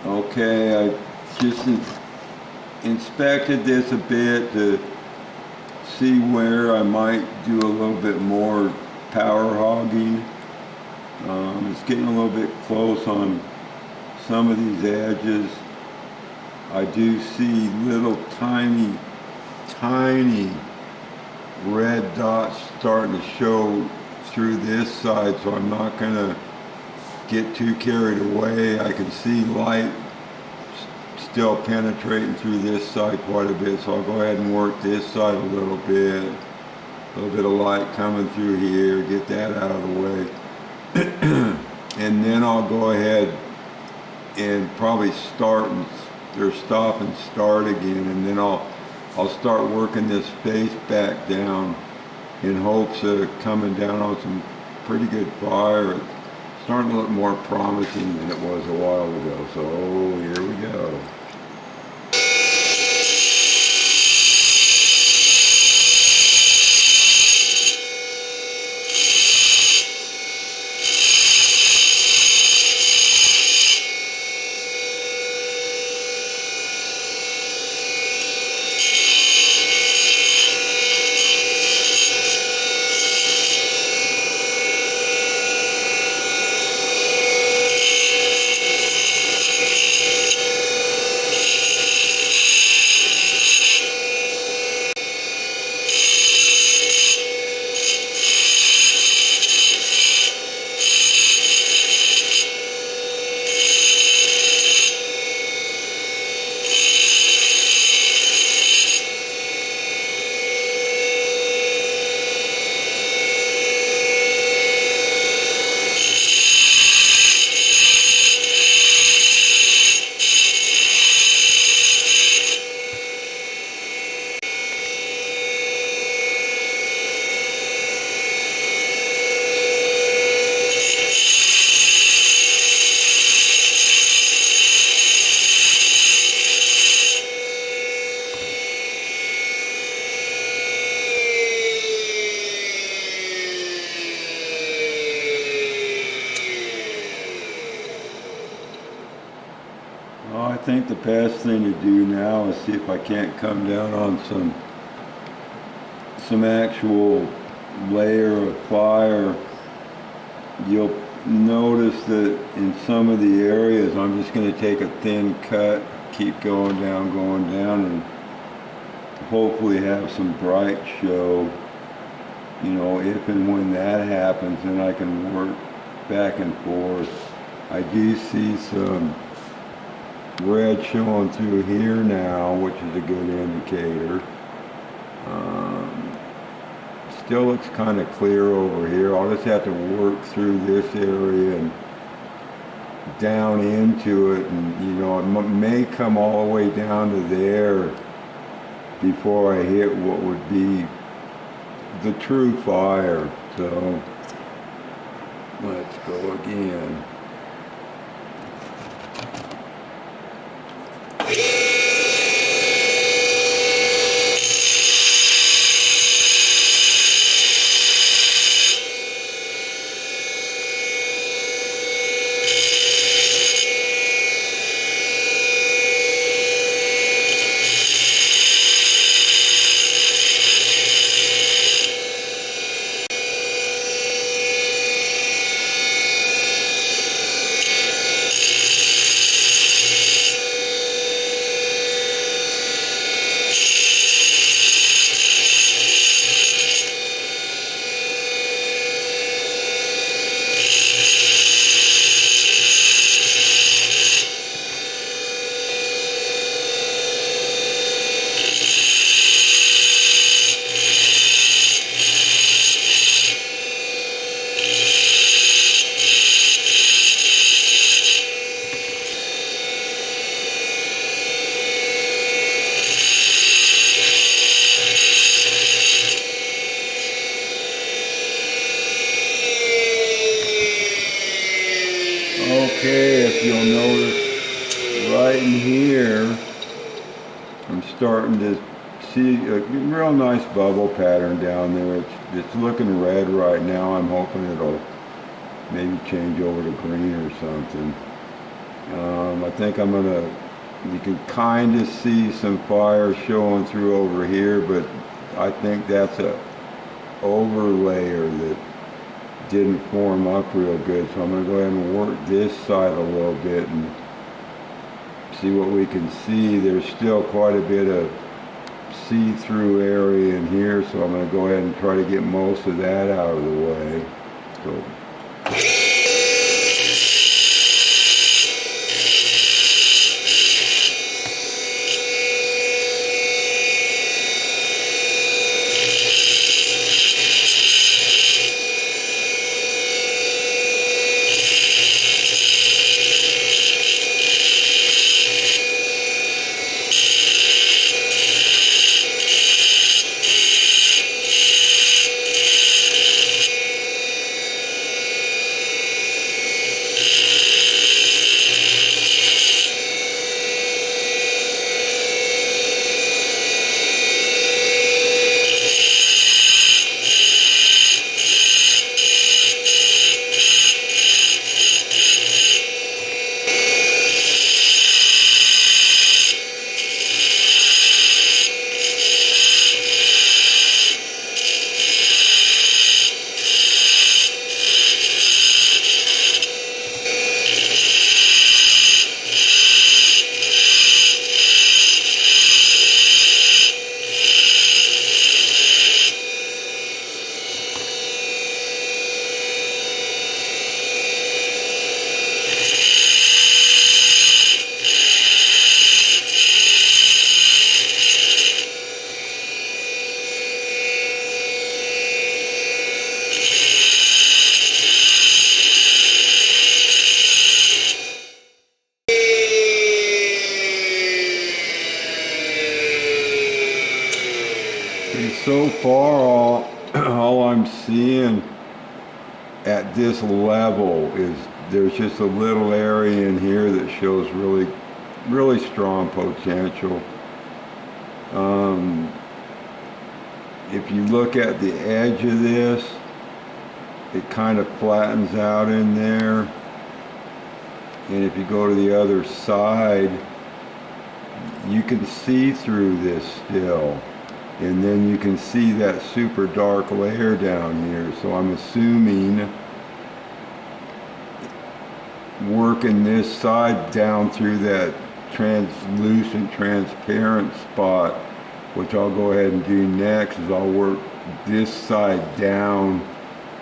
Okay, I just inspected this a bit to see where I might do a little bit more power hogging. It's getting a little bit close on some of these edges. I do see little tiny red dots starting to show through this side, so I'm not going to get too carried away. I can see light still penetrating through this side quite a bit, so I'll go ahead and work this side a little bit. A little bit of light coming through here, get that out of the way. And then I'll go ahead and probably stop and start again, and then I'll start working this face back down in hopes of coming down on some pretty good fire. It's starting to look more promising than it was a while ago, so here we go. I think the best thing to do now is see if I can't come down on some actual layer of fire. You'll notice that in some of the areas I'm just going to take a thin cut, keep going down, and hopefully have some bright show. You know, if and when that happens, then I can work back and forth. I do see some red showing through here now, which is a good indicator. Still looks kind of clear over here. I'll just have to work through this area and down into it, and you know, it may come all the way down to there before I hit what would be the true fire. So let's go again. Okay, if you'll notice right in here, I'm starting to see a real nice bubble pattern down there. It's looking red right now. I'm hoping it'll maybe change over to green or something. I think I'm gonna, you can kind of see some fire showing through over here, but I think that's a overlayer that didn't form up real good. So I'm gonna go ahead and work this side a little bit and see what we can see. There's still quite a bit of see-through area in here, so I'm going to go ahead and try to get most of that out of the way. So so far, all I'm seeing at this level is there's just a little area in here that shows really strong potential. If you look at the edge of this, it kind of flattens out in there. And if you go to the other side, you can see through this still. And then you can see that super dark layer down here. So I'm assuming working this side down through that translucent, transparent spot, which I'll go ahead and do next, is I'll work this side down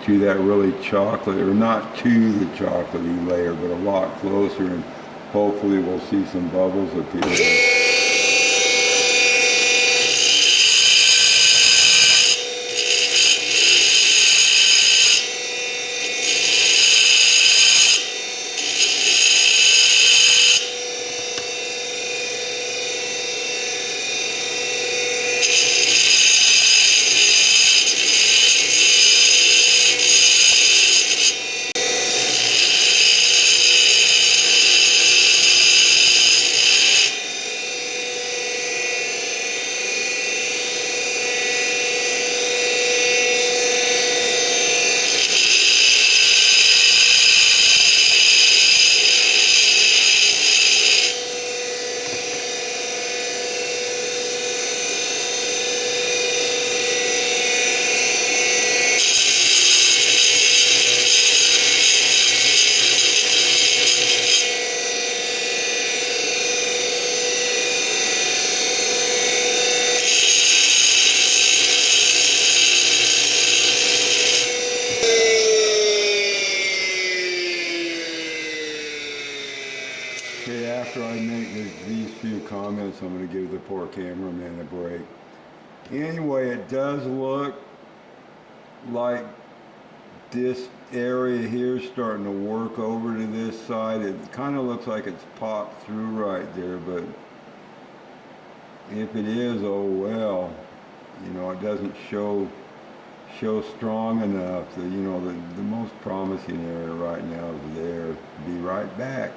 to that really chocolate, or not to the chocolatey layer, but a lot closer, and hopefully we'll see some bubbles appear. Okay, after I make these few comments, I'm going to give the poor cameraman a break. Anyway, it does look like this area here is starting to work over to this side. It kind of looks like it's popped through right there, but if it is, oh well. You know, it doesn't show strong enough that, you know, the most promising area right now is there. Be right back.